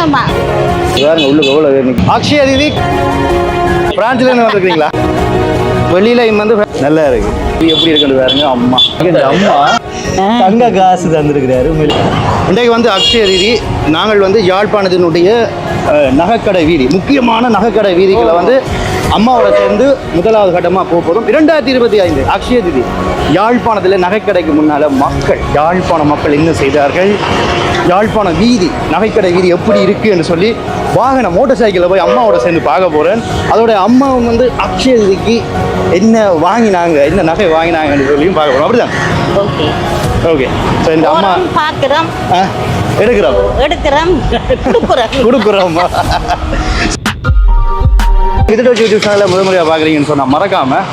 சந்தோஷமா உள்ளுக்கு எவ்வளோ அக்ஷயா தீதி பிரான்ஸ்ல இருந்து வந்துருக்கீங்களா? வெளியில வந்து நல்லா இருக்கு. எப்படி இருக்குன்னு பாருங்க. அம்மா இந்த அம்மா தங்க காசு தந்திருக்கிறாரு. இன்றைக்கு வந்து அக்ஷய தீதி நாங்கள் வந்து யாழ்ப்பாணத்தினுடைய நகைக்கடை வீதி, முக்கியமான நகைக்கடை வீதிகளை வந்து அம்மாவோட சேர்ந்து முதலாவது கட்டமாக போதும். 2025 அக்ஷய தீதி யாழ்ப்பாணத்தில் நகைக்கடைக்கு முன்னால் யாழ்ப்பாண மக்கள் என்ன செய்தார்கள், யாழ்ப்பாண வீதி நகைக்கடை வீதி எப்படி இருக்குது என்று சொல்லி வாகன மோட்டார் சைக்கிளில் போய் அம்மாவோட சேர்ந்து பார்க்க போகிறேன். அதோட அம்மாவும் வந்து அக்ஷய தீதிக்கு என்ன வாங்கினாங்க, என்ன நகை வாங்கினாங்கன்னு சொல்லியும் பார்க்க போகிறோம். அப்படிதான். Okay okay. ஸோ இந்த அம்மா பார்க்குறோம், கொடுக்குறோம். விதிட் வச்சு யூடியூப் சேனலில் முதன்முறையாக பார்க்குறீங்கன்னு சொன்னால் மறக்காமல்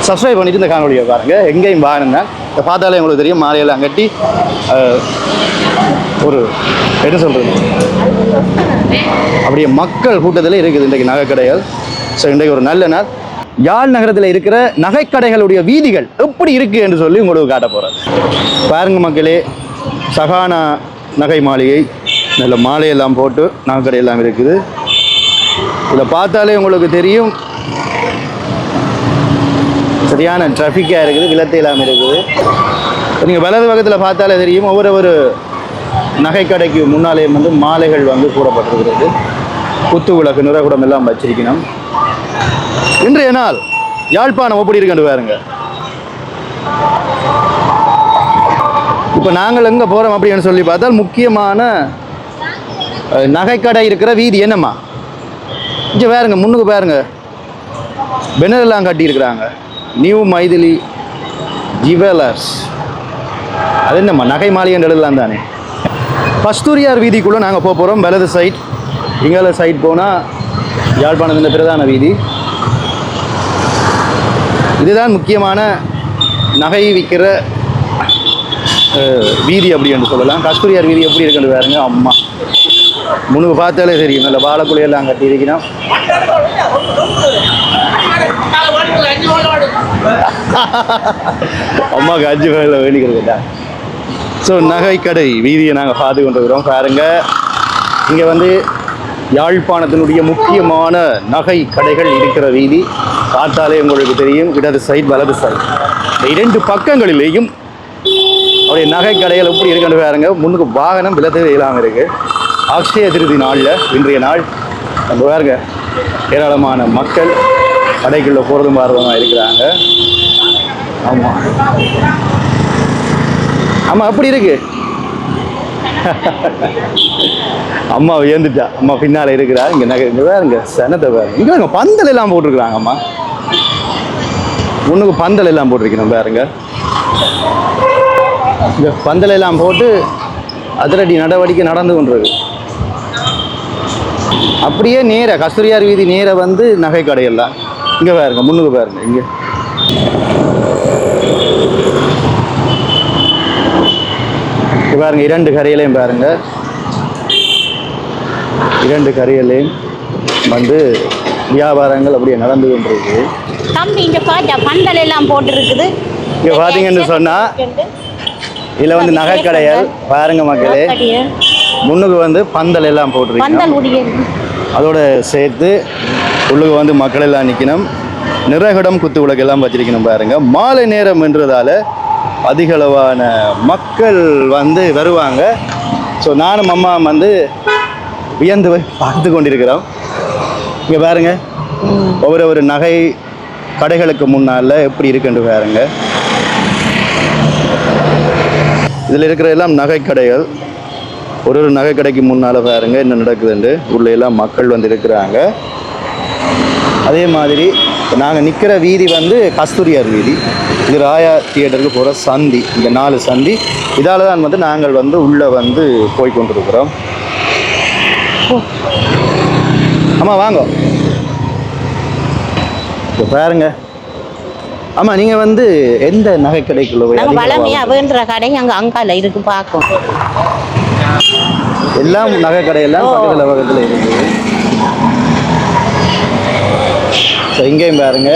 சப்ஸ்கிரைப் பண்ணிட்டு இந்த காணொலியை பாருங்கள். எங்கேயும் பாருங்க. இதை பார்த்தாலே உங்களுக்கு தெரியும். மாலையெல்லாம் கட்டி ஒரு என்ன சொல்கிறது, அப்படியே மக்கள் கூட்டத்தில் இருக்குது இன்றைக்கு நகைக்கடைகள். ஸோ இன்றைக்கு ஒரு நல்ல நாள். யாழ் நகரத்தில் இருக்கிற நகைக்கடைகளுடைய வீதிகள் எப்படி இருக்குது என்று சொல்லி உங்களுக்கு காட்ட போகிறேன். பாருங்க மக்களே, சகானா நகை மாளிகை, நல்ல மாலையெல்லாம் போட்டு நகைக்கடையெல்லாம் இருக்குது. இதில் பார்த்தாலே உங்களுக்கு தெரியும் சரியான டிராஃபிக்காக இருக்குது, விலத்தை இல்லாமல் இருக்குது. நீங்கள் வலது பக்கத்தில் பார்த்தாலே தெரியும் ஒவ்வொரு நகைக்கடைக்கு முன்னாலே வந்து மாலைகள் வந்து கூடப்பட்டிருக்கிறது. குத்து விளக்கு, நிறகுடம் எல்லாம் வச்சிருக்கணும். இன்றைய நாள் யாழ்ப்பாணம் எப்படி இருக்குன்னு பாருங்க. இப்போ நாங்கள் எங்கே போகிறோம் அப்படின்னு சொல்லி பார்த்தால் முக்கியமான நகைக்கடை இருக்கிற வீதி என்னம்மா இங்கே பாருங்க. முன்னுக்கு பாருங்க, பெனரெல்லாம் கட்டியிருக்கிறாங்க. New Maithili jewellers. அது என்னம்மா நகை மாளிகைன்னு எழுதலாம் தானே. கஸ்தூரியார் வீதிக்குள்ளே நாங்கள் போக போகிறோம். வலது சைட், இங்கால சைட் போனால் யாழ்ப்பாணத்தின் பிரதான வீதி. இதுதான் முக்கியமான நகை விற்கிற வீதி அப்படின்னு சொல்லலாம். கஸ்தூரியார் வீதி எப்படி இருக்குன்னு பாருங்க. அம்மா முன்னுக்கு பார்த்தாலே தெரியும், நல்ல வாழைக்குலையெல்லாம் கட்டி இருக்கணும். அம்மாவுக்கு 5 பேரில் வேண்டிக்கிறதுல. ஸோ நகைக்கடை வீதியை நாங்கள் பார்த்து கொண்டு இருக்கிறோம். பாருங்க, இங்கே வந்து யாழ்ப்பாணத்தினுடைய முக்கியமான நகை கடைகள் இருக்கிற வீதி. பார்த்தாலே உங்களுக்கு தெரியும், இடது சைட் வலது சைட் இந்த 2 பக்கங்களிலேயும் அவருடைய நகை கடைகள் எப்படி இருக்குன்னு பாருங்க. முன்னுக்கு வாகனம் விலத்தவே இல்லாமல் இருக்குது. அக்ஷய திருதி நாளில் இன்றைய நாள் நம்ம பாருங்க, ஏராளமான மக்கள் கடைக்குள்ளே போகிறதும் ஆர்வமாக இருக்கிறாங்க. ஆமாம் ஆமாம் அப்படி இருக்கு. அம்மா உயர்ந்துட்டா. அம்மா பின்னால் இருக்கிறா. இங்கே நகை இங்கே வேறுங்க சனத்தை வேறு. இங்கே வேறுங்க பந்தல் எல்லாம் போட்டிருக்கிறாங்க. அம்மா முன்னுக்கு பந்தல் எல்லாம் போட்டிருக்கணும் பாருங்க. இங்கே பந்தல் எல்லாம் போட்டு அதிரடி நடவடிக்கை நடந்து கொண்டிருக்கு. அப்படியே நேர கஸ்தூரியார் வீதி நேர வந்து நகை கடையெல்லாம் இங்கே பாருங்க. முன்னுக்கு பாருங்க, இங்கே பாருங்க 2 கரையிலையும் பாருங்க. 2 கரையிலையும் வந்து வியாபாரங்கள் அப்படியே நடந்து கொண்டிருக்கு. தம்பி இங்க பாத்தா பந்தல் எல்லாம் போட்டுருக்குது. இங்க பாத்தீங்கன்னு சொன்னா இதுல வந்து நகைக்கடைகள் பாருங்க மக்களே. முன்னுக்கு வந்து பந்தல் எல்லாம் போட்டிருக்கு. அதோட சேர்த்து உள்ளுக்கு வந்து மக்கள் எல்லாம் நிற்கணும். நிறகுடம் குத்து விளக்கு எல்லாம் வச்சிருக்கணும் பாருங்க. மாலை நேரம் என்றதால அதிகளவான மக்கள் வந்து வருவாங்க. ஸோ நானும் அம்மா வந்து வியந்து பார்த்து கொண்டிருக்கிறோம். இங்கே பாருங்க, ஒவ்வொரு நகை கடைகளுக்கு முன்னால் எப்படி இருக்குன்னு பாருங்க. இதில் இருக்கிற எல்லாம் நகை கடைகள். ஒரு நகை கடைக்கு முன்னால் பாருங்க என்ன நடக்குதுண்டு. உள்ள எல்லாம் மக்கள் வந்து இருக்கிறாங்க. அதே மாதிரி நாங்கள் நிற்கிற வீதி வந்து கஸ்தூரியார் வீதி. இது ராயா தியேட்டருக்கு போகிற சந்தி. இந்த 4 சந்தி இதால் தான் வந்து நாங்கள் வந்து உள்ளே வந்து போய்கொண்டிருக்கிறோம். ஆமாம் வாங்க. இப்போ பாருங்க. ஆமாம் நீங்கள் வந்து எந்த நகை கடைக்குள்ள போய் வளமையாகன்ற கடை அங்கே அங்கால இருக்கு பார்க்கும். எல்லாம் நகை கடையெல்லாம் பக்கத்தில் இருக்குது. ஸோ இங்கேயும் பாருங்க,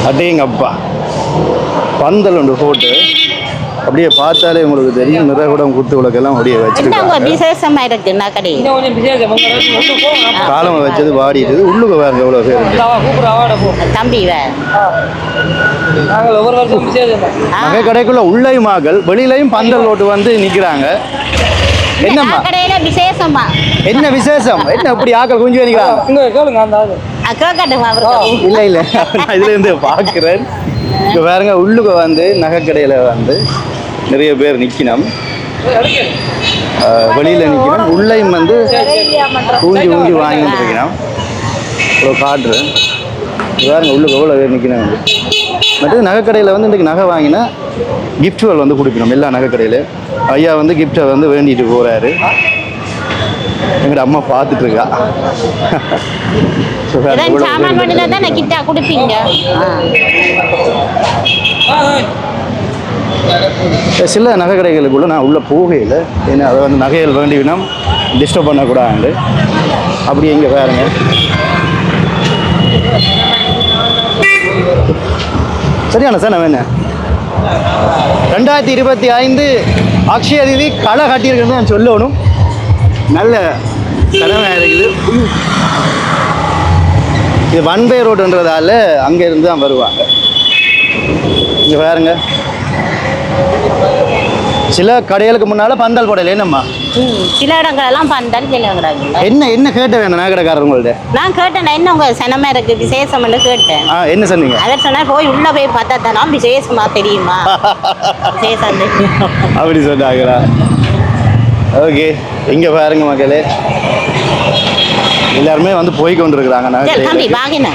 அடேங்கப்பா பந்தல் ஒன்று போட்டு அப்படியே பார்த்தாலே உங்களுக்கு தெரியும் நிறைகுடம் குத்து விளக்கெல்லாம் அப்படியே என்ன வச்சிருக்காங்க. விசேஷமா இருக்கு நகடி காலம் வச்சது வாடிடுது. உள்ளுக்கு வேறு எவ்வளோ பேர் தம்பி நகை கடைக்குள்ள உள்ளேயும் ஆக்கள் வெளியிலையும் பந்தல் ஓட்டு வந்து நிக்கிறாங்க. என்னம்மா கடையில விசேஷமா என்ன விசேஷம்? என்ன இப்படி ஆக்கள் குஞ்சு நிக்கிறாங்க? இல்ல இல்ல நான் இதுல இருந்து பாக்குறேன். இங்க பாருங்க உள்ளுக்கு வந்து நகைக்கடையில வந்து நிறைய பேர் நிக்கணும். வெளியில நிக்கணும். உள்ளேயும் வந்து ஊஞ்சி ஊஞ்சி வாங்கி இருக்கணும். இவ்வளோ காட்டுறேன். பாருங்க உள்ளுக்கு எவ்வளோ பேர் நிக்கணும். மற்றது நகைக்கடையில் வந்து இன்றைக்கு நகை வாங்கினா கிஃப்ட்கள் வந்து கொடுக்கணும். எல்லா நகைக்கடையில் ஐயா வந்து கிஃப்டை வந்து வேண்டிட்டு போறாரு. எங்கட அம்மா பார்த்துட்டு இருக்கா. சாமான் பண்ணினா தான் கிட்டா கொடுப்பீங்க. சில நகை கடைகளுக்குள்ள நான் உள்ள போகையில் ஏன்னா அதை வந்து நகைகள் வேண்டினா டிஸ்டர்ப் பண்ணக்கூடாது. அப்படி இங்கே பாருங்க. சரியான சார் நான் வேணேன் 2025 அக்ஷய தீதி களை கட்டியிருக்கிறது நான் சொல்லணும். நல்ல கடமையாக இருக்குது. இது வன்பே ரோடுன்றதால அங்கே இருந்து தான் வருவாங்க. இங்கே பாருங்க சில கடைகளுக்கு முன்னால பந்தல் போடல. என்னம்மா சில இடங்களெல்லாம் பந்தல் சிலங்கிறாங்க. என்ன என்ன கேட்ட வேணும் நகைக்கடைக்காரங்கள்ட்ட? நான் கேட்டேன் என்ன உங்க சனமா இருக்கு விசேஷம்னு கேட்டேன். என்ன சொன்னீங்க? அதை சொன்னா போய் உள்ள போய் பார்த்தா தானா விசேஷமா தெரியுமா விசேஷம் அப்படி சொன்னாங்களா? ஓகே இங்க பாருங்க மக்களே எல்லாருமே வந்து போய் கொண்டிருக்கிறாங்க. தம்பி வாங்கின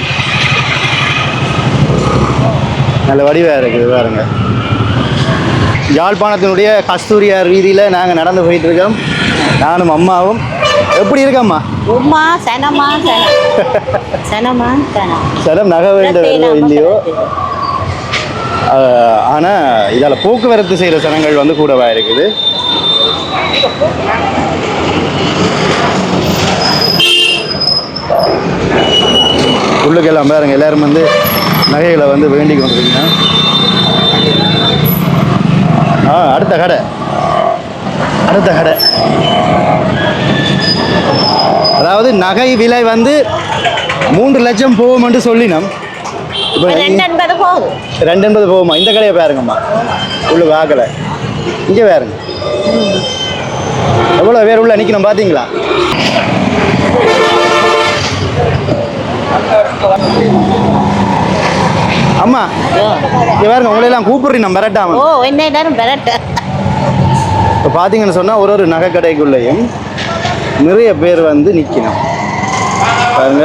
நல்ல வடிவா இருக்குது பாருங்க. யாழ்ப்பாணத்தினுடைய கஸ்தூரியார் வீதியில் நாங்கள் நடந்து போயிட்டு இருக்கோம். நானும் அம்மாவும். எப்படி இருக்கம்மா? உமா சனமா சனமா சனம் நகை வேண்டோ இல்லையோ, ஆனால் இதால் போக்குவரத்து செய்கிற சனங்கள் வந்து கூடவா இருக்குது. உள்ளுக்கெல்லாம் பாருங்க எல்லாரும் வந்து நகைகளை வந்து வேண்டிக் கொண்டிருக்கீங்க. அடுத்த கடை அதாவது நகை விலை வந்து 3 லட்சம் போகும் என்று சொல்லினோம். இப்போ 280 போகுமா? இந்த கடையை பாருங்கம்மா. உள்ள வாக்கலை இங்கே பாருங்க எவ்வளோ பேர் உள்ள நிற்கணும் பார்த்தீங்களா? அம்மா இங்கே பாருங்க உங்களையெல்லாம் கூப்பிடுறீங்க மிரட்டாம. ஓ என்ன மிரட்ட. இப்போ பார்த்தீங்கன்னு சொன்னால் ஒரு நகை கடைக்குள்ளேயும் நிறைய பேர் வந்து நிற்கணும். பாருங்க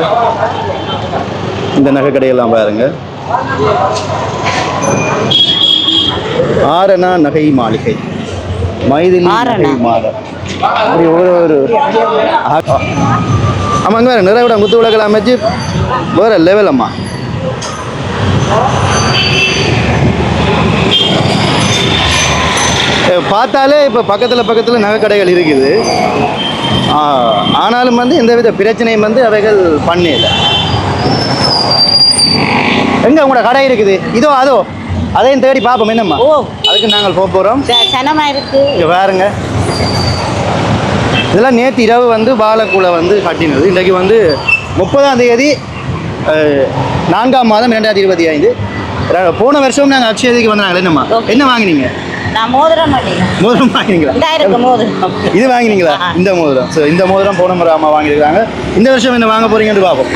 இந்த நகை கடையெல்லாம் பாருங்க. ஆரணா நகை மாளிகை, மைதிலி நகை மாடம், அப்படி ஒரு ஆமாங்க வேறு நிறைய விட முத்து விளக்கெல்லாம் அமைச்சு வேற லெவல். அம்மா பார்த்தாலே இப்போ பக்கத்தில் நகை கடைகள் இருக்குது. ஆனாலும் வந்து எந்தவித பிரச்சனையும் வந்து அவைகள் பண்ணல. எங்க உங்களோட கடை இருக்குது? இதோ அதோ அதையும் தேடி பார்ப்போம். என்னம்மா அதுக்கு நாங்கள் போகிறோம். இங்கே பாருங்க இதெல்லாம் நேற்று இரவு வந்து பாலக்குளை வந்து கட்டினது. இன்றைக்கு வந்து 30ஆம் தேதி 4ஆம் மாதம் 2025. போன வருஷம் நாங்கள் அக்ஷயதிக்கு வந்தாங்களே. என்னம்மா என்ன வாங்கினீங்க? மோதிரம் வாங்கினீங்களா? இது வாங்கினீங்களா? இந்த மோதிரம். ஸோ இந்த மோதிரம் போன முறை அம்மா வாங்கியிருக்காங்க. இந்த வருஷம் என்ன வாங்க போறீங்கன்னு பார்ப்போம்.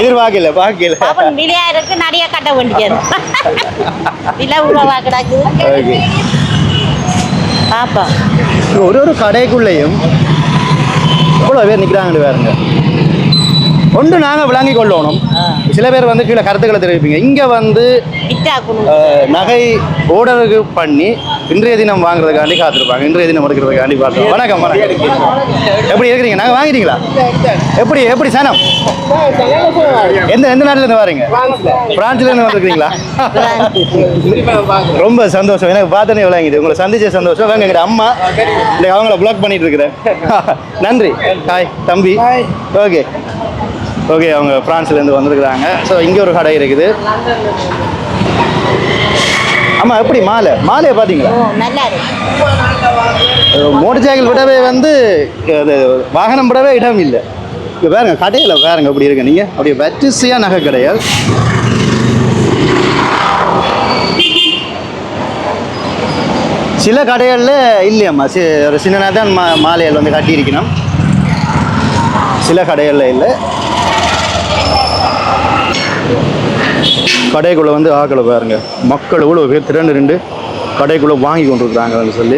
எதிர்பார்க்கல நிறைய கட்ட வேண்டியது. ஒரு கடைக்குள்ளேயும் எவ்வளோ பேர் நிற்கிறாங்கன்னு பாருங்க. ஒன்று நாங்கள் விளங்கி கொள்ளணும். சில பேர் வந்து கீழே கருத்துக்களை தெரிவிப்பீங்க. இங்கே வந்து நகை ஓர்டருக்கு பண்ணி இன்றைய தினம் வாங்குறதுக்காண்டி காத்திருப்பாங்க. இன்றைய தினம் எடுக்கிறதுக்காண்டி பார்த்தோம். வணக்கம் வணக்கம். எப்படி இருக்கிறீங்க? நாங்கள் வாங்கிட்டீங்களா? எப்படி சனம்? எந்த நாட்டிலேருந்து வரீங்க? பிரான்ஸ்லேருந்து வந்துருக்கீங்களா? ரொம்ப சந்தோஷம். எனக்கு பார்த்தோன்னே விளங்கிது. உங்களை சந்திச்ச சந்தோஷம். வாங்க எங்கிட்ட அம்மா இல்லை அவங்கள பிளாக் பண்ணிட்டு இருக்கிறேன். நன்றி. ஹாய் தம்பி. ஓகே அவங்க பிரான்ஸ்லேருந்து வந்துருக்குறாங்க. ஸோ இங்கே ஒரு கடை இருக்குது. ஆமாம் எப்படி மாலையை பார்த்தீங்களா? ஓ நல்லா இருக்கு. மோட்டர் சைக்கிள் விடவே வந்து அது வாகனம் விடவே இடம் இல்லை. இப்போ பாருங்க கடையில் பாருங்க அப்படி இருக்கு. நீங்கள் அப்படியே வரிசையாக நகை கடைகள். சில கடைகளில் இல்லையம்மா, ஒரு சின்ன தான் மாலையில் வந்து கட்டியிருக்கணும். சில கடைகளில் இல்லை. கடைக்குள்ளே வந்து ஆக்களை பாருங்க, மக்கள் எவ்வளோ பேர் திரண்டு கடைக்குள்ளே வாங்கி கொண்டு இருக்கிறாங்கன்னு சொல்லி.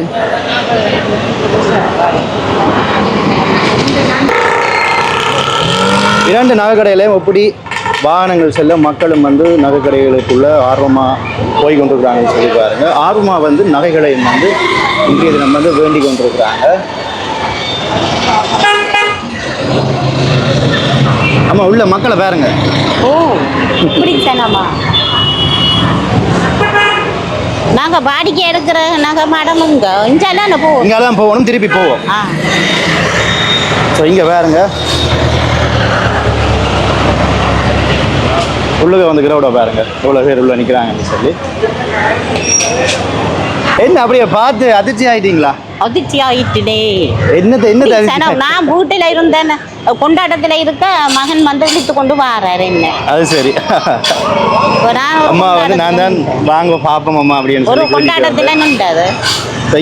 இரண்டு நகை கடையிலையும் எப்படி வாகனங்கள் செல்ல மக்களும் வந்து நகை கடைகளுக்குள்ள ஆர்வமாக போய் கொண்டிருக்கிறாங்கன்னு சொல்லி பாருங்க. ஆர்வமாக வந்து நகைகளையும் வந்து இன்றைய தினம் வந்து வேண்டி கொண்டிருக்கிறாங்க. ஆமா உள்ள மக்களை பாருங்க. ஓ பிடிச்சனமா நாங்க வாடிக்கை எடுக்கிற நகை மேடம் இங்கெல்லாம் போவோம். இங்கெல்லாம் போகணும், திருப்பி போவோம். ஸோ இங்கே பாருங்க உள்ளுக வந்து கிரௌட பாருங்க எவ்வளோ பேர் உள்ள நிற்கிறாங்கன்னு சொல்லி. என்ன அப்படியே பார்த்து அதிர்ச்சி ஆயிட்டீங்களா? அதிர்ச்சி ஆயிட்டுடே. என்னத்தை நான் வீட்டில் இருந்தேன், கொண்டாட்டத்தில் இருக்க மகன் வந்து இழுத்து கொண்டு வராரு என்ன. அது சரி. அம்மா வந்து நான் தான் வாங்க பார்ப்போம் அம்மா அப்படின்னு ஒரு கொண்டாட்டத்தில் நின்றாது.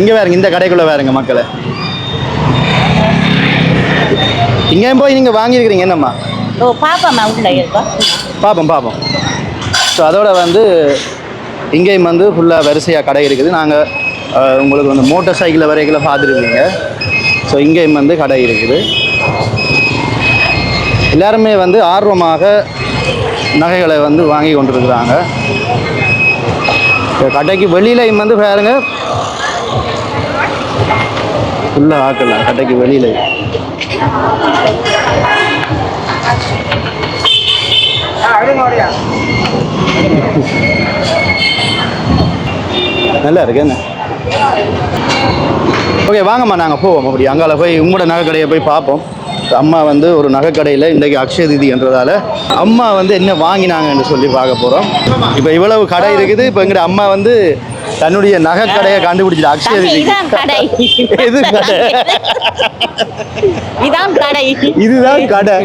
இங்கே பாருங்க இந்த கடைக்குள்ள பாருங்க மக்களை. இங்கேயும் போய் நீங்கள் வாங்கியிருக்கிறீங்க என்னம்மா? ஓ பாப்போம்மா உள்ள இருக்கா பார்ப்போம். ஸோ அதோட வந்து இங்கேயும் வந்து ஃபுல்லாக வரிசையாக கடை இருக்குது. நாங்கள் உங்களுக்கு வந்து மோட்டார் சைக்கிளில் வரைக்கும் பார்த்துருப்பீங்க. ஸோ இங்கேயும் வந்து கடை இருக்குது. எல்லாருமே வந்து ஆர்வமாக நகைகளை வந்து வாங்கி கொண்டிருக்கிறாங்க. கடைக்கு வெளியிலையும் வந்து பாருங்க ஃபுல்லாக ஆக்கலாம். கடைக்கு வெளியில நல்லா இருக்கு என்ன. ஓகே வாங்கம்மா நாங்கள் போவோம். அப்படி அங்கால போய் உங்களோட நகை கடையை போய் பார்ப்போம். அம்மா வந்து ஒரு நகைக்கடையில் இன்றைக்கு அக்ஷய திதி என்றதால அம்மா வந்து என்ன வாங்கினாங்கன்னு சொல்லி பார்க்க போகிறோம். இப்போ இவ்வளவு கடை இருக்குது. இப்போ எங்கிட்ட அம்மா வந்து தன்னுடைய நகைக்கடையை கண்டுபிடிச்சிட்டு அக்ஷய திதி இதுதான் கடை.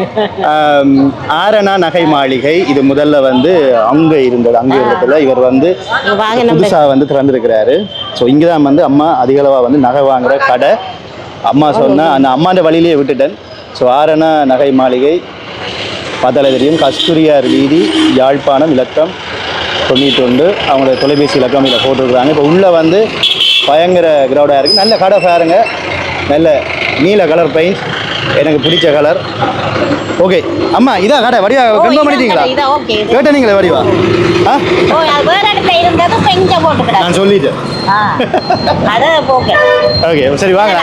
ஆரணா நகை மாளிகை. இது முதல்ல வந்து அங்கே இருந்தது. அங்கே இடத்துல இவர் வந்து புதுசாக வந்து திறந்துருக்கிறாரு. ஸோ இங்கே தான் வந்து அம்மா அதிகளவாக வந்து நகை வாங்குற கடை. அம்மா சொன்னால் அந்த அம்மாண்ட வழியிலேயே விட்டுட்டேன். ஸோ ஆரணா நகை மாளிகை பார்த்தாலே தெரியும். கஸ்தூரியார் வீதி, யாழ்ப்பாணம், இலக்கம் 91. அவங்களோட தொலைபேசி இலக்கம் இதில் போட்டுருக்குறாங்க. இப்போ உள்ளே வந்து பயங்கர கிரௌடாக இருக்குது. நல்ல கடை பாருங்க. நல்ல நீல கலர் பெயிண்ட், எனக்கு பிடிச்ச கலர். ஓகே அம்மா இதான் கடை. வடிவா கன்ஃபார்ம் பண்ணிட்டீங்களா? கேட்டீங்களே வடிவா? நான் சொல்லிட்டேன். ஓகே சரி வாங்க.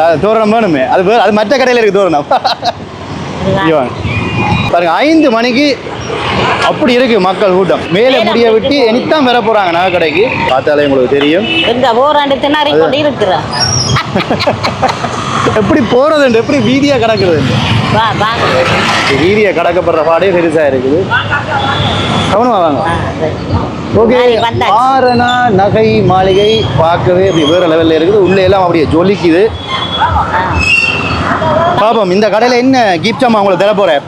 அது தோரணம் வேணுமே. அது மற்ற கடையில் இருக்குது தோரணம். வாங்க பாருங்க 5 மணிக்கு அப்படி இருக்கு மக்கள் கூட்டம். மேலே முடிய விட்டு இனித்தான் வர போறாங்க நகை கடைக்கு. பார்த்தாலே உங்களுக்கு தெரியும் எப்படி போறது, எப்படி வீதியா கிடக்குறது. வீதியா கடக்கப்படுற பாடே பெருசா இருக்குது. கவனமா வாங்க. ஓகே ஆரணா நகை மாளிகை பார்க்கவே அப்படி வேற லெவல்ல இருக்குது. உள்ள எல்லாம் அப்படியே ஜொலிக்குது. பாப்போம் இந்த கடையில் என்ன கிஃப்ட் அம்மா உங்களுக்கு தர போறேன்.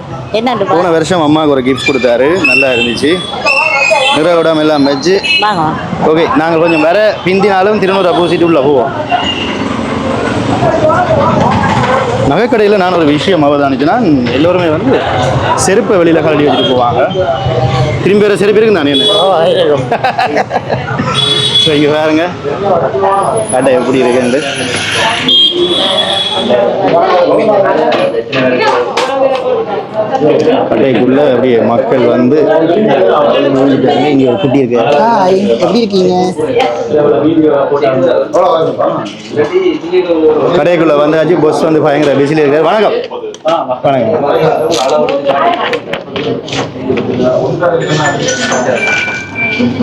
போன வருஷம் அம்மாவுக்கு ஒரு கிஃப்ட் கொடுத்தாரு, நல்லா இருந்துச்சு. நிறவிடம் எல்லாம் வச்சு. ஓகே நாங்கள் கொஞ்சம் வேற பிந்தினாலும் திருநூறு பூசிட்டு உள்ள போவோம். நகைக்கடையில் நான் ஒரு விஷயம் அவதானிச்சுன்னா எல்லோருமே வந்து செருப்பை வெளியில் கழட்டி வச்சுட்டு போவாங்க. திரும்பி வேறு செருப்பு இருக்குன்னு தானே என்ன. ஸோ இங்கே பாருங்க கடை எப்படி இருக்குன்னு. கடைக்குள்ள அப்படியே மக்கள் வந்து இங்கே ஒரு குட்டி இருக்கு. எப்படி இருக்கீங்க? கடைக்குள்ள வந்தாச்சு. பஸ் வந்து பயங்கர பிஸியில் இருக்காரு. வணக்கம். வணக்கம்.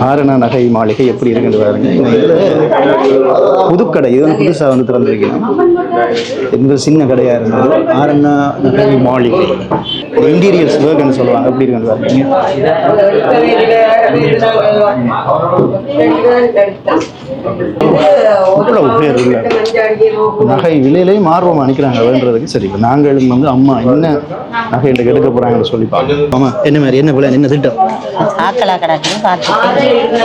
ஆரணா நகை மாளிகை எப்படி இருக்குன்னு பாருங்க. இதில் புதுக்கடை இது வந்து புதுசாக வந்து திறந்துருக்கணும். இந்த சின்ன கடையாக இருந்தது ஆரணா நகை மாளிகை. இன்டீரியர்ஸ் ஒர்க்னு சொல்லுவாங்க. எப்படி இருக்குன்னு பாருங்க. இவ்வளவு பேர் இல்லை நகை விலையிலேயும் ஆர்வமாக நிற்கிறாங்க வேண்டுறதுக்கு. சரி, இப்போ நாங்களும் வந்து அம்மா என்ன நகை எனக்கு எடுக்க போகிறாங்கன்னு சொல்லி பார்க்கணும். ஆமாம், என்ன மாதிரி என்ன பிள்ளை என்ன திட்டம்? ஆக்களா கிடக்குன்னு பார்த்து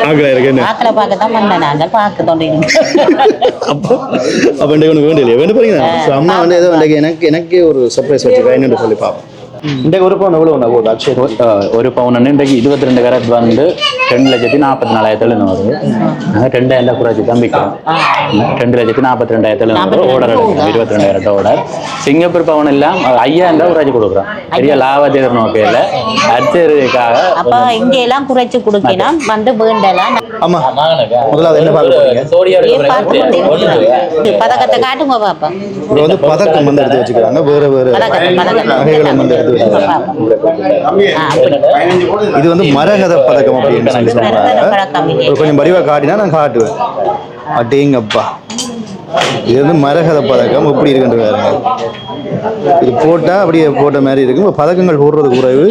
ஆக்களா இருக்கு என்ன ஆக்களை பார்க்க தான் வந்தேன். நாங்கள் பார்க்க தோண்டிடுங்க. அப்போ அப்போ ஒன்று வேண்டிய இல்லையா வேண்டு போறீங்க. அம்மா வந்து ஏதோ எனக்கே ஒரு சர்ப்ரைஸ் வச்சுருக்கேன் என்னென்னு சொல்லி பார்ப்போம். இன்றைக்கு ஒரு பவுன் எவ்வளோ போகுது? அக்ஷய் ஒரு பவுன் இன்றைக்கு 22 கேரட் வந்து 2,44,000 வருது. நாங்கள் 2,000 குறைச்சி தான் விற்கிறோம். 2,42,000 ஓர்டர் எடுக்கிறோம். 22 கேரட் ஓர்டர். சிங்கப்பூர் பவுன் எல்லாம் 5,000 குறைச்சி கொடுக்குறோம். பெரிய லாபத்தேர் நோக்கையில் அச்சரிக்காக அப்போ இங்கே எல்லாம் குறைச்சி கொடுக்கணும் வந்து வேண்டலாம். ஆமா, முதல்ல என்ன பார்க்க பதக்கத்தை காட்டுங்க பாப்பா. இப்போ வந்து பதக்கம் வந்து எடுத்து வச்சுக்கிறாங்க. வேற வேற நகைகளும் வந்து எடுத்து வச்சுக்கிறாங்க. இது வந்து மரகத பதக்கம் அப்படின்னு சொல்லி சொல்றாங்க. கொஞ்சம் வடிவா காட்டினா நான் காட்டுவேன். அடேங்கப்பா, இது வந்து மரகத பதக்கம் எப்படி இருக்குன்னு பாருங்க. இது போட்டா அப்படியே போட்ட மாதிரி இருக்கும். பதக்கங்கள் போடுறது குறைவு,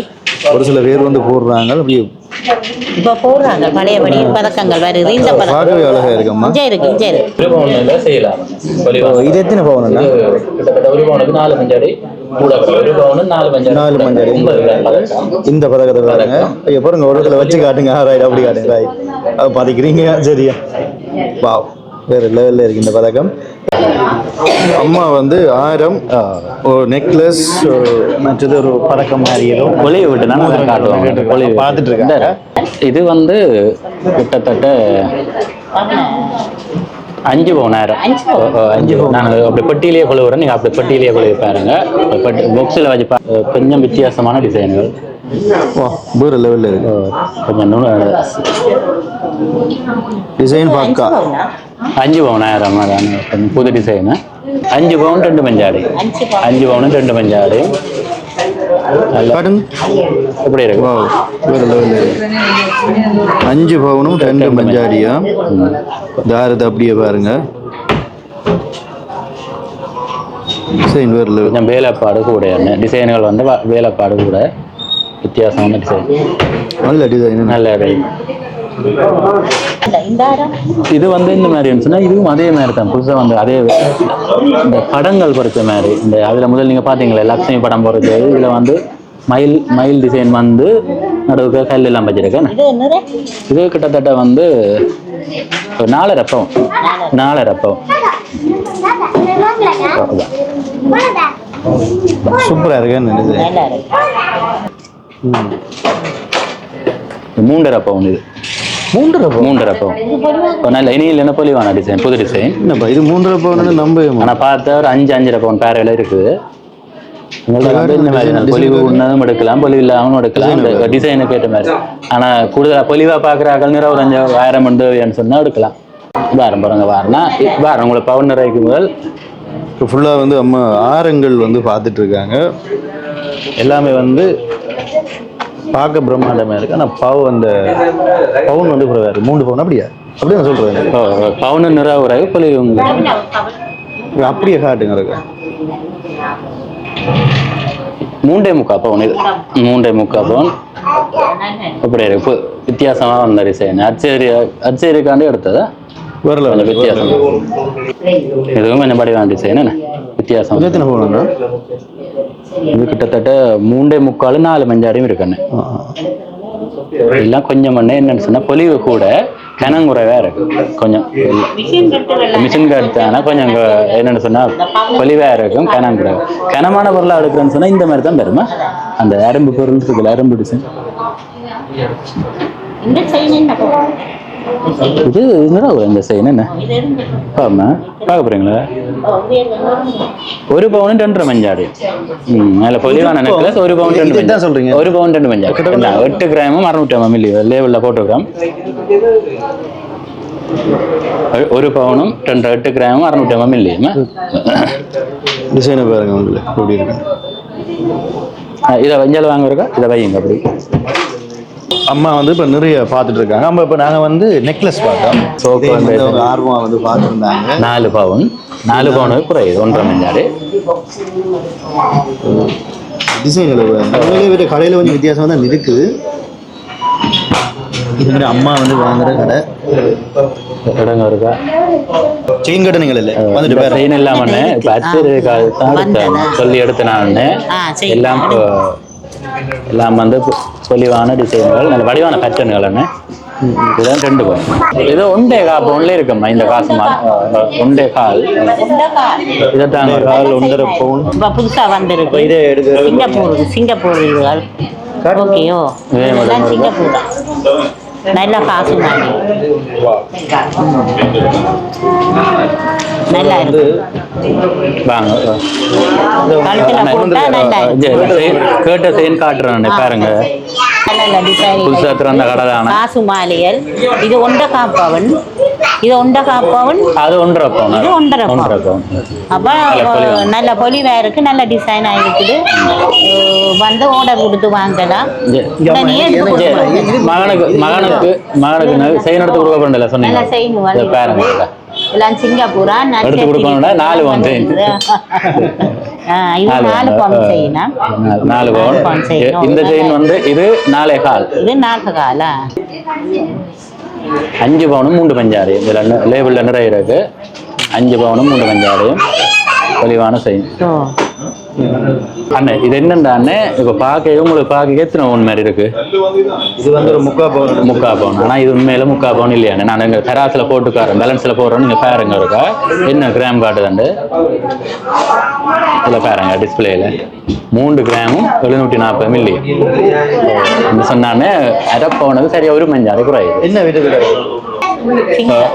ஒரு சில பேர் வந்து போடுறாங்க. அப்படியே இப்போ போடுறாங்க பழையபடி பதக்கங்கள் வருது. இந்த பதக்கம் பார்க்கவே அழகா இருக்கும்மா. இங்கே இருக்கு, இங்கே இருக்கு. செய்யலாம். இது எத்தனை பவுன்? கிட்டத்தட்ட ஒரு பவுனுக்கு 4 மஞ்சாடி கூட. ஒரு பவுனு 4 மஞ்சாடி. இந்த பதக்கத்தை பாருங்க. பாருங்க, ஒரு இடத்துல வச்சு காட்டுங்க. ரைட், அப்படி காட்டுங்க. ரைட், அதை பாதிக்கிறீங்க. சரியா, வா, வேற லெவலில் இருக்கு இந்த பதக்கம். அம்மா வந்து ஆரம், ஒரு நெக்லஸ், மற்றது ஒரு பதக்கம் மாதிரி ஏதோ கொலையை விட்டுனா காட்டுவாங்க. கொலையை பார்த்துட்டு இருக்காங்க. இது வந்து கிட்டத்தட்ட 5 பவுன் ஆயிரம். 5 பவுன். நான் அப்படி பெட்டியிலேயே கொழுவுறேன். நீங்கள் அப்படி பெட்டியிலேயே கொழுவி பாருங்க. பாக்ஸில் வச்சு கொஞ்சம் வித்தியாசமான டிசைன்கள். வேற லெவலில் இருக்கு. கொஞ்சம் டிசைன் பார்க்கா 5 பவுன் ஆயிரம். அதான் புது டிசைனு. 5 பவுன் 2 மஞ்சாடி. 5 பவுன் 2 மஞ்சாடி. எப்படி இருக்கு? வேற லெவலில் இருக்கு. 5 பவுனும் 2 மஞ்சாடியா. தாரத்தை அப்படியே பாருங்க. டிசைன் வேற லெவல். கொஞ்சம் வேலைப்பாடு கூட டிசைன்கள் வந்து வேலைப்பாடு கூட வித்தியாசமான டிசைன். நல்ல டிசைன், நல்ல. இது வந்து இந்த மாதிரி இருந்துச்சுன்னா இதுவும் அதே மாதிரி தான். புதுசாக வந்து அதே இந்த படங்கள் பொறுத்த மாதிரி இந்த அதில் முதல் நீங்கள் பார்த்தீங்களா லட்சுமி படம் பொறுத்து இதில் வந்து மயில் டிசைன் வந்து நடுவுக்கு கல் எல்லாம் வச்சிருக்கேன். இது கிட்டத்தட்ட வந்து 4,500 பவுன். 4,500 பவுன். சூப்பராக இருக்குன்னு 3,500 பவுன். இது 3,500 பவுன். நல்ல இனி இல்லைன்னா பொலிவான டிசைன், புது டிசைன். என்னப்பா இது 3,500 பவுன் நம்ப? ஆனால் பார்த்தா ஒரு 5,500 பவுன் பேரையில் இருக்குது. உங்களுக்கு இந்த மாதிரி பொலிவு உண்ணதும் எடுக்கலாம், பொலிவு இல்லாமல் எடுக்கலாம். இந்த டிசைனுக்கு ஏற்ற மாதிரி. ஆனால் கூடுதலாக பொலிவாக பார்க்குறாக்கள் நிற ஒரு 5,000 என்று சொன்னால் எடுக்கலாம். வாரம் பாருங்க. வாரம் உங்களுக்கு பவுன் நிறைக்கு முதல் இப்போ ஃபுல்லாக வந்து அம்மா ஆரங்கள் வந்து பார்த்துட்டு இருக்காங்க. எல்லாமே வந்து பார்க்க பிரம்மாண்டமாக இருக்கு. ஆனால் அந்த பவுன் வந்து 3 பவுன் அப்படியா? அப்படியே நான் சொல்கிறேன். பவுன் நிற உறவு பொலிவு அப்படியே காட்டுங்க இருக்கு. 3,400 பவுன். இது 3,400 பவுன். அப்படி இருக்கு. வித்தியாசமாக வந்த டிசைன். அச்சேரிக்காண்டி எடுத்ததா வரல கொஞ்சம் வித்தியாசம். இதுவும் கொஞ்சம் படிவான டிசைன். என்ன வித்தியாசம்? எத்தனை பவுன்? இது கிட்டத்தட்ட 3,400 4 மஞ்சாடியும் இருக்குன்னு. எல்லாம் கொஞ்சம் பண்ண என்னன்னு சொன்னா பொலிவு கூட கனங்குறைவா இருக்கு. கொஞ்சம் மிஷின் கட்டானா கொஞ்சம் என்னன்னு சொன்னா பொலிவா இருக்கும், கனங்குறைவு. கனமான பொருளா எடுக்கிறேன்னு சொன்னா இந்த மாதிரி தான் பெருமா. அந்த அரும்பு பொருள் இருக்குல்ல, அரும்பு டிசைன். இது இந்த செய்யணும் என்ன பாருமா பார்க்க போறீங்களா? 1 பவுன் 2,500 மஞ்சாடி. நல்ல பொலிவான நெக்லஸ். 1 பவுன் 2 சொல்றீங்க. 1 பவுன் 2 மஞ்சாடி. 8 கிராமும் 600 மில்லி லேபிள்ல போட்டோகிராம். 1 பவுனும் 8 கிராமும் 600 மில்லி. டிசைனை பாருங்க உங்களுக்கு எப்படி இருக்கு. இதை வஞ்சால வாங்க இருக்கா? இதை வையுங்க அப்படி. அம்மா வந்து இப்போ நிறைய பார்த்துட்டு இருக்காங்க. அம்மா இப்போ நாங்கள் வந்து நெக்லஸ் பார்த்தோம். சோப்பு வந்து ஆர்வமாக வந்து பார்த்துருந்தாங்க. 4 பவுன் 4 பவுனுக்கு குறையுது 1.5 மஞ்சாறு. டிசைனில் உண்மையிலே கடையில் கொஞ்சம் வித்தியாசமாக தான் இருக்குது. இது மாதிரி அம்மா வந்து வாங்குற கடை இடங்க இருக்கா செயின் கடை நீங்கள் இல்லை வந்துட்டு பேர் செயின் இல்லாமண்ணே இப்போ சொல்லி எடுத்து நான் எல்லாம் எல்லாம் வந்து பொலிவான டிசைன்கள் நல்ல வடிவான பேட்டர்ன்கள் என்ன இதுதான் 2 பவுன். இது 1.25 பவுன்ல இருக்கும்மா இந்த காசு 1.25 இதைத்தாங்க கால் 1.5 பவுன் இப்போ புதுசாக வந்திருக்கு. இதே எடுக்க சிங்கப்பூர் இதுகள் ஓகேயோ இதெல்லாம் சிங்கப்பூர் தான். நல்ல காசு மாதிரி நல்லா இருக்கு. வாங்க கழுத்தில் போட்டா நல்லா இருக்கு. கேட்ட செயின் காட்டுறேன் பாருங்க. நல்ல டிசைன் புதுசா திறந்த கடை தானே. காசு மாலைகள் இது 1.25 பவுன். இது 1.25 பவுன். அது 1.5 பவுன். இது 1.5 பவுன். அப்போ நல்ல பொலிவா இருக்கு. நல்ல டிசைனா இருக்குது. வந்து ஆர்டர் கொடுத்து வாங்கலாம். மகனுக்கு செயின் எடுத்து கொடுக்க போறேன்ல சொன்னீங்க. நல்ல செயின் பாருங்க எல்லாம் சிங்கப்பூரா எடுத்து கொடுக்கணும்னா 4 பவுன் செயின். இது 4 பவுன் செயினா 4 பவுன். இந்த செயின் வந்து இது 4.25. இது 4.25. 5 பவுனும் 3 பஞ்சாறு. இதுல லேபிள்ல நிறைய இருக்கு. 5 பவுனும் 3 பஞ்சாறு தெளிவான செயின். அண்ணே இது என்னண்டா அண்ணே இப்போ பார்க்க உங்களுக்கு பார்க்க எத்தனை பவுன் மாதிரி இருக்கு? இது வந்து ஒரு 3/4 பவுன். ஆனால் இது உண்மையில 3/4 பவுன் இல்லையாண்ணே. நான் எங்கள் தெராசில் போட்டுக்காரன் பேலன்ஸில் போடுறோன்னு நீங்கள் பாருங்க இருக்கா என்ன கிராம் காட்டுதாண்டு. இதில் பாருங்க டிஸ்பிளேல 3 கிராமும் 740 மில்லி சொன்னானே. அரை பவுனுக்கு சரியா 1 மஞ்சாறு குறையுது. என்ன விட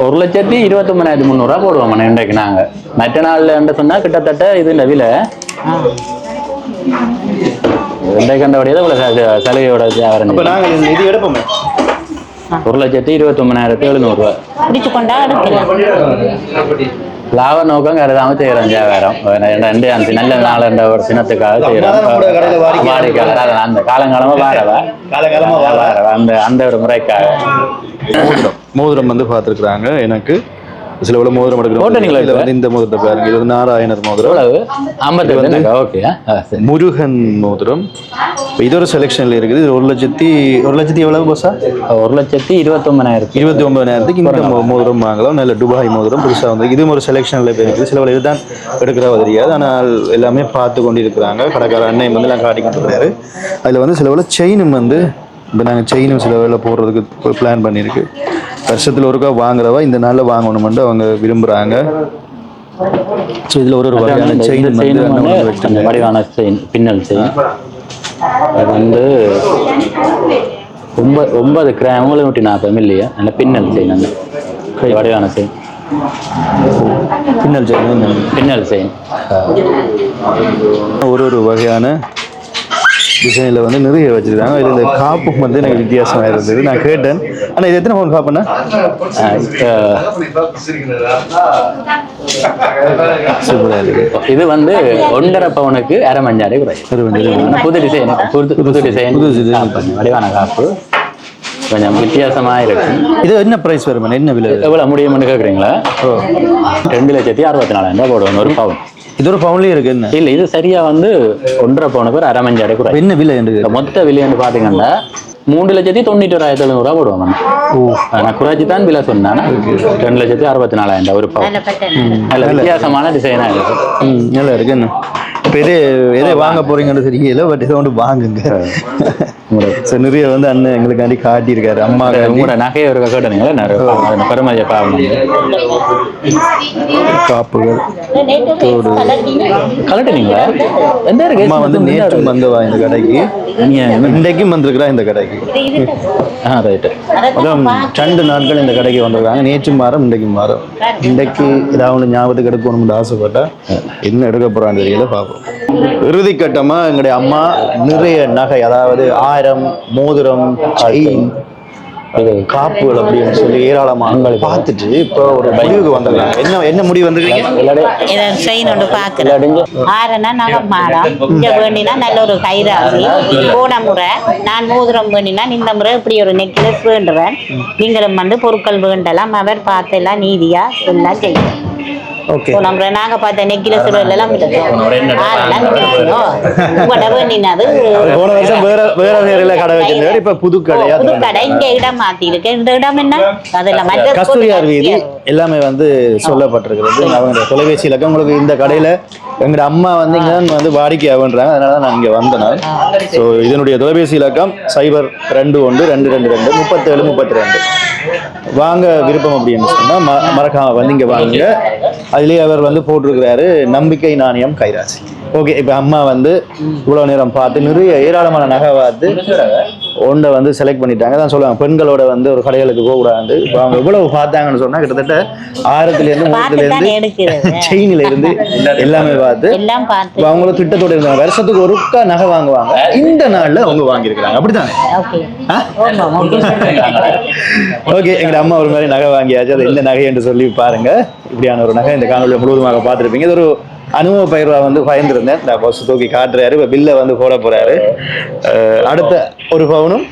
1,29,300 போடுவோம் இன்றைக்கு நாங்க. மற்ற நாள்ல சொன்னா கிட்டத்தட்ட இது இல்லை விலை இன்றைக்கு கண்டபடியே சலுகையோட வியாபாரம். 1,29,700 பிடிச்சு கொண்டா லாப நோக்கம் கருதாம செய்யறோம் வியாபாரம். 2 நல்ல நாள் ஒரு சின்னத்துக்காக செய்யறோம். வாடிக்கையாளர் அந்த காலங்காலமா வாரவா அந்த ஒரு முறைக்காக மோதிரம் வந்து பார்த்துருக்குறாங்க. எனக்கு சில எவ்வளவு மோதிரம் எடுக்கிறோம். இந்த மோதிரத்தை பாருங்க. இது வந்து 4000 மோதிரம். 50 ஓகே. முருகன் மோதிரம் இது ஒரு செலெக்ஷன்ல இருக்குது. இது 1,00,000 எவ்வளவு போசா? 1,29,000. 29,000க்கு இந்த மோதிரம் வாங்கலாம். நல்ல துபாய் மோதிரம் புதுசாக வந்து இது ஒரு செலெக்ஷன்ல இருக்குது. சில இதுதான் எடுக்கிறவ தெரியாது. ஆனால் எல்லாமே பார்த்து கொண்டு இருக்கிறாங்க. கடைக்கார அண்ணன் வந்து எல்லாம் காட்டி கொண்டு இருக்கிறாரு. அதில் வந்து சில செயினும் வந்து இப்போ நாங்கள் செயினும் சில வேலை போடுறதுக்கு பிளான் பண்ணியிருக்கு. வருஷத்தில் ஒருக்கா வாங்குறவா இந்த நாளில் வாங்கணுமெண்டு அவங்க விரும்புகிறாங்க. ஸோ இதில் ஒரு வகையான செயின் வடிவான செயின் பின்னல் செயின் அது வந்து 9 கிராம் 140 மில்லியா நல்ல பின்னல் செயின். அந்த வடிவான செயின் பின்னல் செயின் ஒரு வகையான டிசைனில் வந்து நிறைய வச்சுருக்காங்க. இது இந்த காப்பும் வந்து எனக்கு வித்தியாசமாக இருந்தது. நான் கேட்டேன். ஆனால் இது எத்தனை பவுன் காப்புன்னா? சூப்பராக இருக்கு. இது வந்து 1.5 பவுனுக்கு 1/2 மஞ்சாறு குறையும். புது டிசைன் வடிவான காப்பு கொஞ்சம் வித்தியாசமாக இருக்கு. இது என்ன ப்ரைஸ் வரும்? என்ன விலை? எவ்வளோ முடியும்னு கேட்குறீங்களா? 2,64,000 போடுவோம் ஒரு பவுன். இது ஒரு பவுன்லேயே இருக்கு. என்ன இல்லை இது சரியா வந்து 1.5 பவுனுக்கு 1/2 மஞ்சாறு குறையும். என்ன விலை? மொத்த விலைன்னு பார்த்தீங்கன்னா 3,91,100 போடுவாங்க. நான் குறைச்சி தான் விலை சொன்னேன். 2,64,000 ஒரு பவுன். நல்ல வித்தியாசமான டிசைனாக இருக்கு. நல்லா இருக்கு. என்ன இப்போ எதை வாங்க போறீங்கன்னு தெரியல. பட் இதை ஒன்று வாங்குங்க. நிறைய வந்து அண்ணன் எங்களுக்காண்டி காட்டியிருக்காரு. அம்மா உங்களோட நகையை ஒரு கேட்டீங்களா பெருமதியை பாருங்க. காப்புகள் கலட்டுனீங்களா? எந்த இருக்கு? அம்மா வந்து நேற்றும் வந்தவா இந்த கடைக்கு. இன்றைக்கும் வந்திருக்கிறா இந்த கடைக்கு. ரைட்டு. அதான் 2 நாட்கள் இந்த கடைக்கு வந்திருக்காங்க. நேற்றும் வாரம் இன்றைக்கும் வாரம். இன்றைக்கு ஏதாவது ஞாபகத்துக்கு எடுக்கணும்னு ஆசைப்பட்டா என்ன எடுக்க போறான்னு தெரியல. பார்ப்போம். இறுதி கட்டமா எங்களுடைய அம்மா நிறைய நகை, அதாவது 1000 மோதிரம், செயின், காப்புகள் அப்படின்னு சொல்லி ஏராளமாக பார்த்துட்டு இப்போ ஒரு முடிவுக்கு வந்துருக்காங்க. என்ன முடிவு வந்துருக்கீங்க? இதை செய்யணும்னு பார்க்குறேன். ஆறுனா நகம் மாடம், இங்கே வேண்டினா நல்ல ஒரு கைராசி. போன முறை நான் மோதிரம் வேண்டினா இந்த முறை இப்படி ஒரு நெக்லஸ் வேண்டுறேன். நீங்களும் வந்து பொருட்கள் வேண்டலாம், அவர் பார்த்தெல்லாம் நீதியா எல்லாம் செய்யும். ஓகே, நம்ம நாங்க பார்த்த நெக்கிலஸ் எல்லாம் போன வருஷம் வேற வேற கடை வச்சிருந்தாரு, இப்ப புது கடையா புது கடை இங்க இடம் மாத்தி இருக்கு. இந்த இடம் என்ன அதெல்லாம் கஸ்தூரியார் வீதி எல்லாமே வந்து சொல்லப்பட்டிருக்கிறது. அவங்க தொலைபேசி இலக்கம் உங்களுக்கு இந்த கடையில எங்களோட அம்மா வந்து இங்க வந்து வாடிக்கை ஆகுன்றாங்க, அதனால நான் இங்க வந்தேன். ஸோ இதனுடைய தொலைபேசி இலக்கம் 0122223732. வாங்க விருப்பம் அப்படின்னு சொன்னா மறக்காம வந்து இங்க வாங்க. அதுலேயே அவர் வந்து போட்டிருக்கிறாரு நம்பிக்கை நாணயம் கைராசி. ஓகே, இப்போ அம்மா வந்து இவ்வளோ நேரம் பார்த்து நிறைய ஏராளமான நகை பார்த்து ஒன்றை வந்து செலக்ட் பண்ணிட்டாங்க. தான் சொல்லுவாங்க பெண்களோட வந்து ஒரு கடைகளுக்கு போகக்கூடாது. இப்போ அவங்க இவ்வளவு பார்த்தாங்கன்னு சொன்னால் கிட்டத்தட்ட 1000 மோதிரத்துலேருந்து செயின்ல இருந்து எல்லாமே பார்த்து இப்போ அவங்களும் திட்டத்தோடு இருந்தாங்க. வருஷத்துக்கு ஒருக்கா நகை வாங்குவாங்க. இந்த நாளில் அவங்க வாங்கியிருக்கிறாங்க. அப்படித்தானே? ஓகே, எங்கள் அம்மா ஒரு மாதிரி நகை வாங்கியாச்சு. அது எந்த நகை என்று சொல்லி பாருங்க. இப்படியான ஒரு நகை இந்த காணொலியை முழுவதுமாக பார்த்துருப்பீங்க. இது ஒரு அனுபவ பயிர்வா வந்து பயந்துருந்தேன். இந்த பஸ் தூக்கி காட்டுறாரு. இப்போ பில்லை வந்து போட போறாரு. அடுத்த ஒரு பவுனும்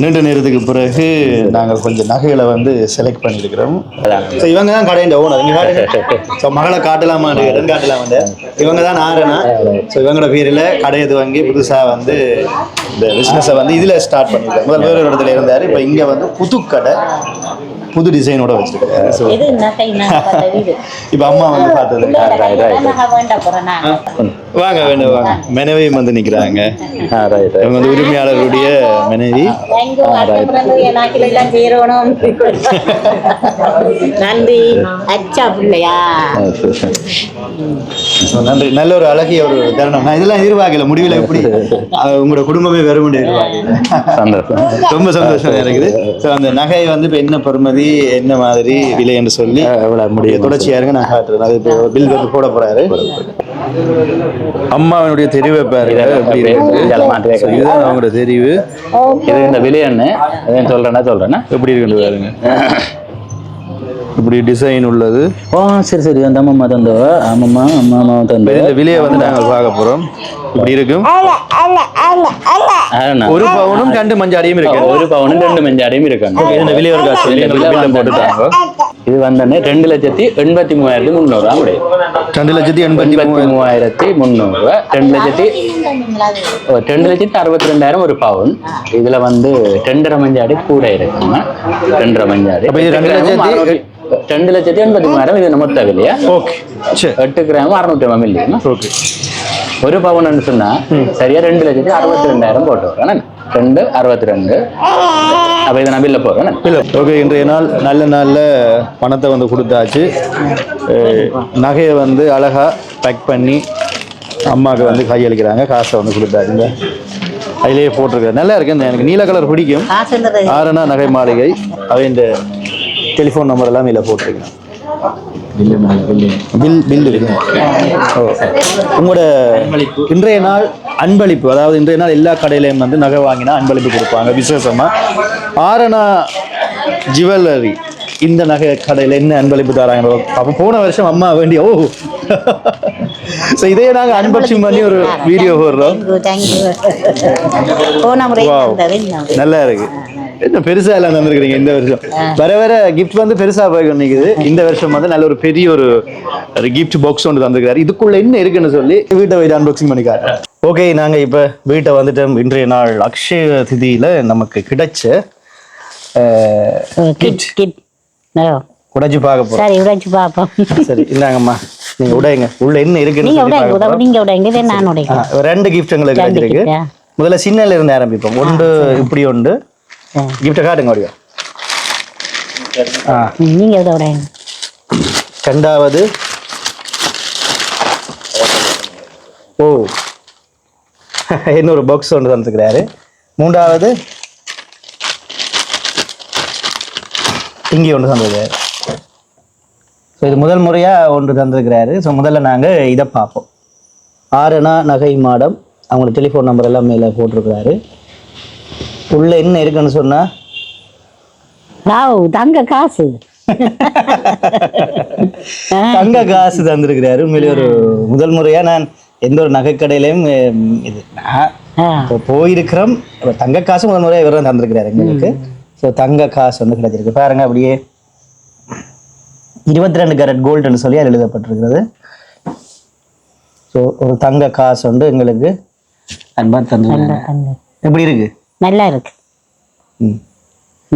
நீண்ட நேரத்துக்கு பிறகு நாங்கள் கொஞ்சம் நகைகளை வந்து செலக்ட் பண்ணியிருக்கிறோம். ஸோ இவங்க தான் கடையின் ஓனர். இங்கே காட்டுங்க. ஸோ மகளை காட்டலாமா இடம் காட்டலாமாண்ட இவங்க தான் ஆறுனா. ஸோ இவங்களோட பேரில் கடையை வாங்கி புதுசாக வந்து இந்த பிஸ்னஸை வந்து இதில் ஸ்டார்ட் பண்ணியிருக்காங்க. முதல் வேறு ஒரு இடத்துல இருந்தார். இப்போ இங்கே வந்து புது கடை புது டிசைனோட வச்சிருக்காரு. இப்போ அம்மா வந்து பார்த்தது வாங்க வேண்டாம் வாங்க. மனைவியும் வந்து நிற்கிறாங்க. இவங்க வந்து உரிமையாளருடைய மனைவி. நன்றி. அச்சா பிள்ளையா நன்றி. நல்ல ஒரு அழகிய ஒரு தருணம். நான் இதெல்லாம் எதிர்பார்க்கல. முடிவில் எப்படி உங்களோட குடும்பமே வரும் எதிர்பார்க்கல. ரொம்ப சந்தோஷமா இருக்குது. ஸோ அந்த நகை வந்து இப்போ என்ன பெருமதி என்ன மாதிரி விலை என்று சொல்லி தொடர்ச்சியா இருங்க நான் காட்டுறேன். அது இப்போ பில் வந்து போட போறாரு. அம்மாவினுடைய தெரிவை பாருங்க. இதுதான் அவங்களோட தெரிவு. இது இந்த விலை என்ன சொல்றேன்னா எப்படி இருக்குன்னு பாருங்க. இப்படி டிசைன் உள்ளது. ஓ சரி சரி, அந்த அம்மா தந்தோ. ஆமாம்மா அம்மா தந்தோ. இந்த விலையை வந்து நாங்கள் பார்க்க போறோம். இப்படி இருக்கும். ஒரு பவுனும் 2 மஞ்சாடியும் இருக்கு. ஒரு பவுனும் 2 மஞ்சாடியும் இருக்காங்க. இந்த விலை ஒரு காசு போட்டுட்டாங்க. இது வந்து 2,83,300 முடியும். 2,83,300. 2,62,000 ஒரு பவுன். இதுல வந்து 2.5 மஞ்சாடி கூட இருக்குங்க. 2.5 மஞ்சாடி 2,83,000. இது மொத்த விலையா? Okay, 8 gram 650 milli. ஓகே, ஒரு பவுன் சொன்னா சரியா 2,62,000 போட்டு வரேன். 2,62. அப்ப இதை நான் பில்ல போறேன். ஓகே, இன்றைய நாள் நல்ல நாளில் பணத்தை வந்து கொடுத்தாச்சு. நகையை வந்து அழகா பேக் பண்ணி அம்மாவுக்கு வந்து கையளிக்கிறாங்க. காசை வந்து கொடுத்தாச்சுங்க. அதிலேயே போட்டிருக்காரு. நல்லா இருக்கு. எனக்கு நீல கலர் பிடிக்கும். ஆறுனா நகை மாளிகை. அவை இந்த டெலிஃபோன் நம்பர் எல்லாம் இதில் போட்டிருக்கேன். பில் இருக்கு. உங்களோட இன்றைய நாள் அன்பளிப்பு, அதாவது இன்றைய நாள் எல்லா கடையிலையும் வந்து நகை வாங்கினா அன்பளிப்பு கொடுப்பாங்க விசேஷமா. ஆரணா ஜுவல்லரி இந்த நகை கடையில் என்ன அன்பளிப்பு தராங்க அப்போ போன வருஷம் அம்மா வேண்டிய ஸோ இதையே நாங்கள் அன்பாக்சிங் பண்ணி ஒரு வீடியோ போடுறோம். நல்லா இருக்கு. என்ன பெருசா எல்லாம் தந்துருக்கீங்க இந்த வருஷம். வர வர கிஃப்ட் வந்து பெருசா போய் நிற்குது. இந்த வருஷம் வந்து நல்ல ஒரு பெரிய ஒரு கிஃப்ட் பாக்ஸ் ஒன்று தந்துருக்காரு. இதுக்குள்ள என்ன இருக்குன்னு சொல்லி வீட்டை போய் அன்பாக்சிங் பண்ணிக்காரு. ஓகே, நாங்க இப்ப வீட்டை வந்துட்டோம். இன்றைய நாள் அக்ஷய திதியில நமக்கு கிடைச்ச உடைச்சு பார்க்க போறோம். சரி, உடைச்சு பார்ப்போம். சரி, இந்தாங்கம்மா, நீங்க உடைங்க. உள்ள என்ன இருக்குன்னு நீங்க உடைங்க, நான் உடைக்கிறேன். 2 கிஃப்ட் எங்களுக்கு கிடைச்சிருக்கு. முதல்ல சின்னல இருந்து ஆரம்பிப்போம். ஒன்று இப்படி உண்டு. கிஃப்ட் காட்டுங்க அப்படியே. நீங்க எதை உடைங்க. ரெண்டாவது இன்னொரு பாக்ஸ் ஒன்று தந்துக்கிறாரு. மூன்றாவது இங்கே ஒன்று தந்துருக்காரு. ஸோ இது முதல் முறையாக ஒன்று தந்துருக்கிறாரு. ஸோ முதல்ல நாங்கள் இதை பார்ப்போம். ஆரணா நகை மாடம். அவங்களோட டெலிஃபோன் நம்பர் எல்லாம் மேலே போட்டிருக்கிறாரு. உள்ள என்ன இருக்குன்னு சொன்னா வாவ் தங்க காசு தங்க காசு தந்திருக்கிறாரு. உண்மையிலே ஒரு முதல் முறையா நான் எந்த ஒரு நகைக்கடையிலையும் இது நான் இப்போ போயிருக்கிறோம். தங்க காசு முதல் முறையா இவர் தான் தந்திருக்கிறாரு எங்களுக்கு. ஸோ தங்க காசு வந்து கிடைச்சிருக்கு பாருங்க. அப்படியே 22 கேரட் கோல்டுன்னு சொல்லி அதில் எழுதப்பட்டிருக்கிறது. ஸோ ஒரு தங்க காசு வந்து எங்களுக்கு அன்பா தந்து எப்படி இருக்கு? நல்லா இருக்கு.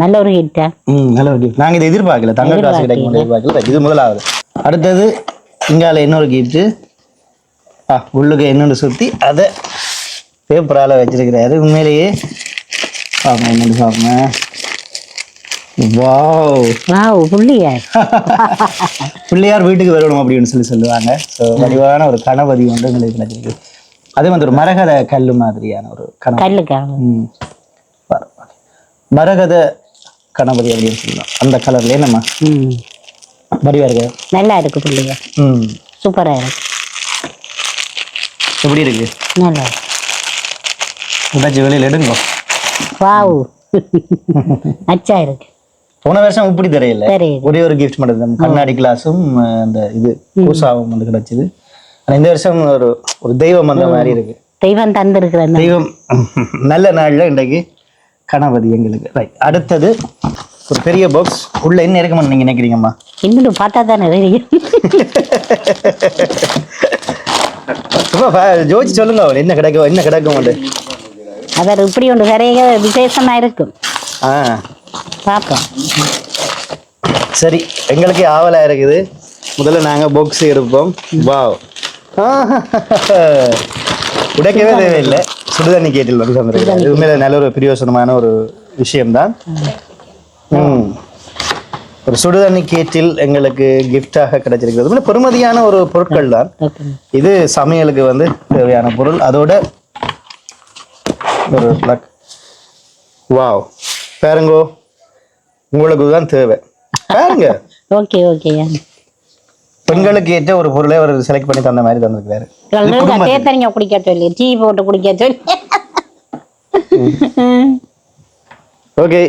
நல்ல ஒரு ஹிட்டா. நல்ல ஒரு கிஃப்ட். நாங்கள் இதை எதிர்பார்க்கல, தங்க காசு கிடைக்கும் எதிர்பார்க்கல. இது முதலாவது. அடுத்தது இங்கால இன்னொரு கிஃப்ட். உள்ளுக்கு என்னென்னு சுற்றி அதை பேப்பரால் வச்சிருக்கிறாரு. உண்மையிலேயே பாருங்க என்னென்னு பாருங்க. Wow wow Pillaiyar. பிள்ளையார் வீட்டுக்கு வரணும் அப்படின்னு சொல்லுவாங்க. ஸோ வடிவான ஒரு கணபதி வந்து எங்களுக்கு கிடைச்சிருக்கு. அதே வந்து ஒரு மரகத கல் மாதிரியான ஒரு மரகத கணபதி அப்படின்னு சொல்லலாம். அந்த கலர்லயே நம்ம வடிவா இருக்கு. நல்லா இருக்கு பிள்ளையார். சூப்பரா இருக்கு. எப்படி இருக்கு? நல்லா ஏதாச்சும் வெளியில் எடுங்க. வாவ் அச்சா இருக்கு. போன வருஷம் இப்படி தெரியல, ஒரே ஒரு கிஃப்ட் மட்டும் கண்ணாடி கிளாஸும் அந்த இது பூசாவும் வந்து கிடைச்சது. ஆனா இந்த வருஷம் ஒரு தெய்வம் அந்த மாதிரி இருக்கு. தெய்வம் தந்திருக்கிற தெய்வம் நல்ல நாள்ல இன்றைக்கு கணபதி எங்களுக்கு. ரைட். அடுத்தது ஒரு பெரிய பாக்ஸ். உள்ள என்ன இருக்குன்னு நீங்க நினைக்கிறீங்கம்மா? இன்னும் பார்த்தா தானே தெரியும். ஜோதி சொல்லுங்க, என்ன கிடைக்கும் என்ன கிடைக்கும்? அவர் இப்படி ஒன்று நிறைய விசேஷமா இருக்கும். பார்ப்போம். சரி, எங்களுக்கு ஆவலா இருக்குது. முதல்ல நாங்க பாக்ஸ் எடுப்போம். வாவ், உடைக்கவே தேவையில்லை. சுடுதண்ணி கேட்டில் வந்து தந்திருக்கிறார். உண்மையில நல்ல ஒரு பிரயோசனமான ஒரு விஷயம்தான். ஒரு சுடுதண்ணி கேட்டில் எங்களுக்கு கிஃப்டாக கிடைச்சிருக்கிறது. பெருமதியான ஒரு பொருட்கள் தான் இது. சமையலுக்கு வந்து தேவையான பொருள். அதோட ஒரு பிளக். வாவ், பாருங்கோ, உங்களுக்கு தான் தேவை பாருங்க. Okay okay. பெண்களுக்கு ஏற்ற ஒரு பொருளை அவர் செலக்ட் பண்ணி தந்த மாதிரி தந்திருக்காரு. தேத்தனிங்க குடிக்க சொல்லி, டீ போட்டு குடிக்க சொல்லி. ஓகே,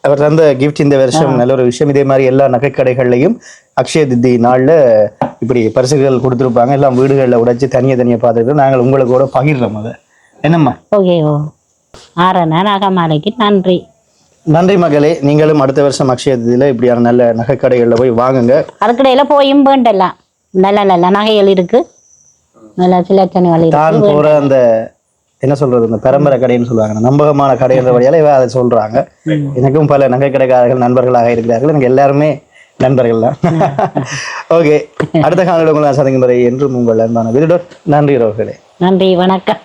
அவர் தந்த கிஃப்ட் இந்த வருஷம் நல்ல ஒரு விஷயம். இதே மாதிரி எல்லா நகைக்கடைகள்லையும் அக்ஷய திதி நாள்ல இப்படி பரிசுகள் கொடுத்துருப்பாங்க. எல்லாம் வீடுகளில் உடைச்சு தனியா பார்த்துட்டு நாங்கள் உங்களுக்கு கூட பகிர்றோம். அதை என்னம்மா? ஓகே. ஆரண நகமாலைக்கு நன்றி. நன்றி மகளே. நீங்களும் அடுத்த வருஷம் அக்ஷய திதியில இப்படியான நல்ல நகைக்கடைகள்ல போய் வாங்குங்க. அதுக்கடையில போயும் வேண்டலாம். நல்ல நல்ல நகைகள் இருக்கு. நல்ல சிலச்சனை வழி தான் போற அந்த என்ன சொல்றது, இந்த பரம்பரை கடைன்னு சொல்லுவாங்க, நம்பகமான கடை என்ற வழியால இவ அதை சொல்றாங்க. எனக்கும் பல நகை கடைக்காரர்கள் நண்பர்களாக இருக்கிறார்கள். எனக்கு எல்லாருமே நண்பர்கள் தான். ஓகே, அடுத்த காலையில் உங்களை சந்திக்கும் வரை என்றும் உங்கள் அன்பான விருடர். நன்றி ரோர்களே. நன்றி, வணக்கம்.